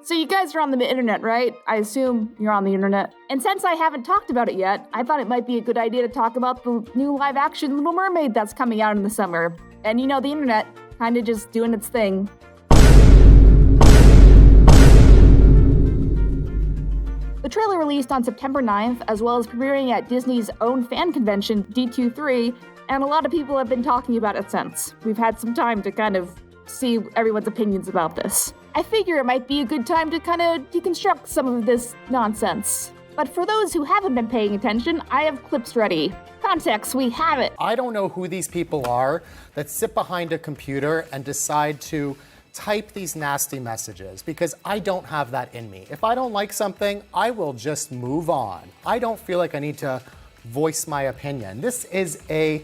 So you guys are on the internet, right? I assume you're on the internet. And since I haven't talked about it yet, I thought it might be a good idea to talk about the new live-action Little Mermaid that's coming out in the summer. And you know, the internet, kind of just doing its thing. The trailer released on September 9th, as well as premiering at Disney's own fan convention, D23, and a lot of people have been talking about it since. We've had some time to kind of see everyone's opinions about this. I figure it might be a good time to kind of deconstruct some of this nonsense. But for those who haven't been paying attention, I have clips ready. Context, we have it. I don't know who these people are that sit behind a computer and decide to type these nasty messages, because I don't have that in me. If I don't like something, I will just move on. I don't feel like I need to voice my opinion. This is a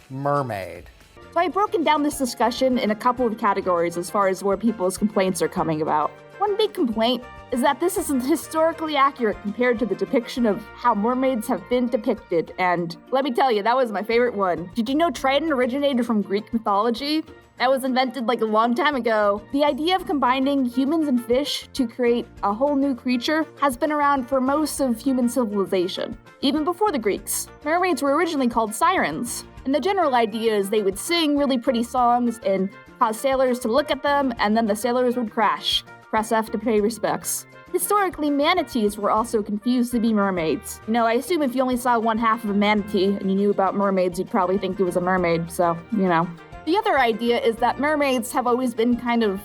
mermaid. So I've broken down this discussion in a couple of categories as far as where people's complaints are coming about. One big complaint is that this isn't historically accurate compared to the depiction of how mermaids have been depicted, and let me tell you, that was my favorite one. Did you know Triton originated from Greek mythology? That was invented like a long time ago. The idea of combining humans and fish to create a whole new creature has been around for most of human civilization, even before the Greeks. Mermaids were originally called sirens, and the general idea is they would sing really pretty songs and cause sailors to look at them, and then the sailors would crash. Press F to pay respects. Historically, manatees were also confused to be mermaids. You know, I assume if you only saw one half of a manatee and you knew about mermaids, you'd probably think it was a mermaid, so, you know. The other idea is that mermaids have always been kind of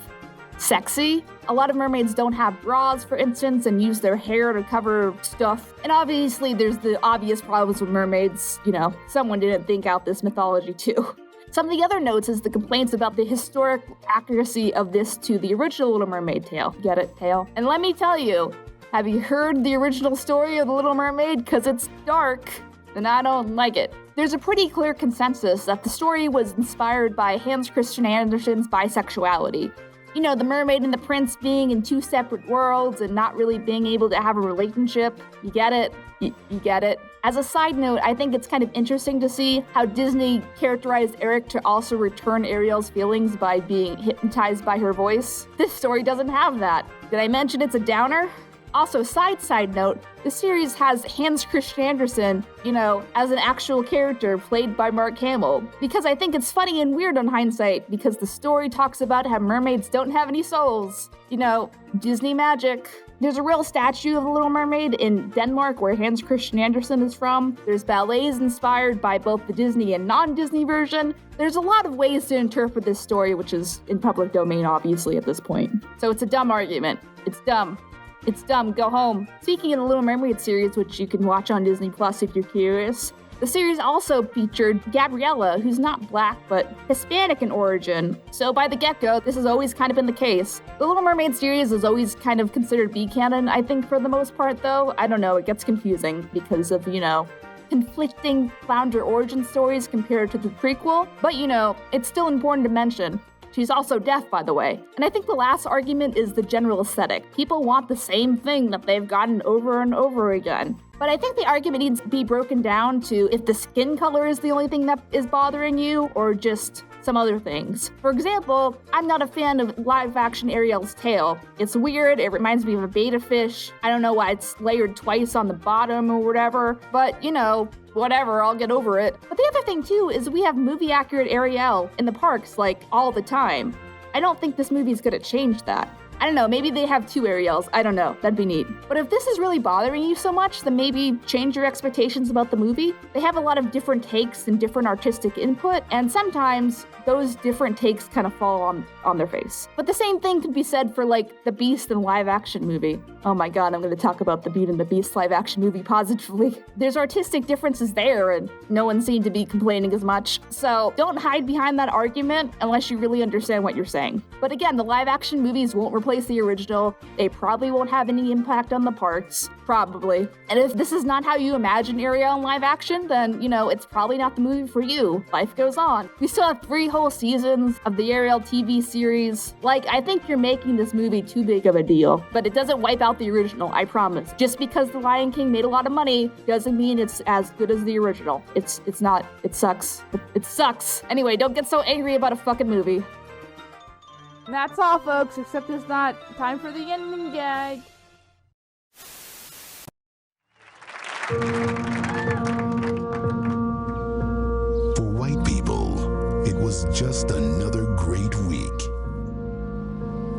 sexy. A lot of mermaids don't have bras, for instance, and use their hair to cover stuff. And obviously, there's the obvious problems with mermaids. You know, someone didn't think out this mythology too. Some of the other notes is the complaints about the historic accuracy of this to the original Little Mermaid tale. Get it, tale? And let me tell you, have you heard the original story of the Little Mermaid? Because it's dark, and I don't like it. There's a pretty clear consensus that the story was inspired by Hans Christian Andersen's bisexuality. You know, the mermaid and the prince being in two separate worlds and not really being able to have a relationship. You get it? You get it? As a side note, I think it's kind of interesting to see how Disney characterized Eric to also return Ariel's feelings by being hypnotized by her voice. This story doesn't have that. Did I mention it's a downer? Also, side note, the series has Hans Christian Andersen, you know, as an actual character played by Mark Hamill. Because I think it's funny and weird on hindsight, because the story talks about how mermaids don't have any souls. You know, Disney magic. There's a real statue of the Little Mermaid in Denmark, where Hans Christian Andersen is from. There's ballets inspired by both the Disney and non-Disney version. There's a lot of ways to interpret this story, which is in public domain, obviously, at this point. So it's a dumb argument. It's dumb. It's dumb, go home. Speaking of the Little Mermaid series, which you can watch on Disney Plus if you're curious, the series also featured Gabriella, who's not black, but Hispanic in origin. So by the get-go, this has always kind of been the case. The Little Mermaid series is always kind of considered B-canon, I think, for the most part, though. I don't know, it gets confusing because of, you know, conflicting flounder origin stories compared to the prequel. But, you know, it's still important to mention. She's also deaf, by the way. And I think the last argument is the general aesthetic. People want the same thing that they've gotten over and over again. But I think the argument needs to be broken down to if the skin color is the only thing that is bothering you, or just some other things. For example, I'm not a fan of live-action Ariel's tail. It's weird, it reminds me of a betta fish. I don't know why it's layered twice on the bottom or whatever, but you know, whatever, I'll get over it. But the other thing too is we have movie-accurate Ariel in the parks like all the time. I don't think this movie's gonna change that. I don't know, maybe they have two Ariels, I don't know, that'd be neat. But if this is really bothering you so much, then maybe change your expectations about the movie. They have a lot of different takes and different artistic input, and sometimes those different takes kind of fall on their face. But the same thing could be said for like the Beast and live action movie. Oh my god, I'm gonna talk about the Beauty and the Beast live action movie positively. There's artistic differences there, and no one seemed to be complaining as much. So don't hide behind that argument unless you really understand what you're saying. But again, the live action movies won't replace the original. They probably won't have any impact on the parks. Probably. And if this is not how you imagine Ariel in live action, then, you know, it's probably not the movie for you. Life goes on. We still have 3 whole seasons of the Ariel TV series. Like, I think you're making this movie too big of a deal. But it doesn't wipe out the original, I promise. Just because The Lion King made a lot of money doesn't mean it's as good as the original. It's not. It sucks. It sucks. Anyway, don't get so angry about a fucking movie. And that's all, folks, except it's not time for the ending gag. For white people, it was just another great week.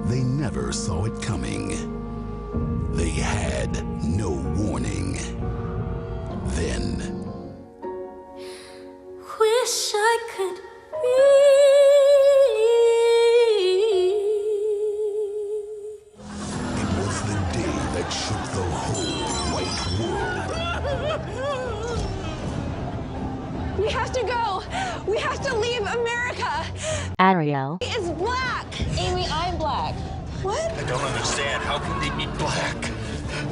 They never saw it coming. They had no warning. Then, wish I could be. it was the day that shook the whole white world. We have to go. We have to leave America. Ariel. He is black. Amy, I'm black. What? I don't understand. How can they be black?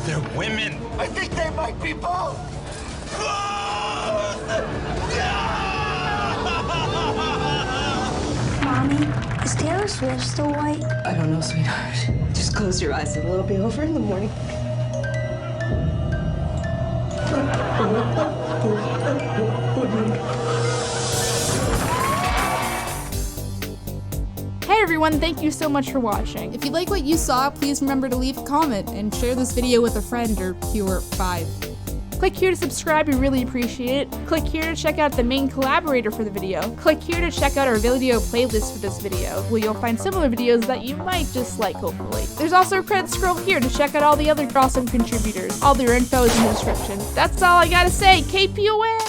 They're women. I think they might be both. Mommy, is Taylor Swift still white? I don't know, sweetheart. Just close your eyes and it'll be over in the morning. Hey everyone, thank you so much for watching. If you like what you saw, please remember to leave a comment and share this video with a friend or two or five. Click here to subscribe, we really appreciate it. Click here to check out the main collaborator for the video. Click here to check out our video playlist for this video, where you'll find similar videos that you might just like, hopefully. There's also a credit scroll here to check out all the other awesome contributors. All their info is in the description. That's all I gotta say, KPOA!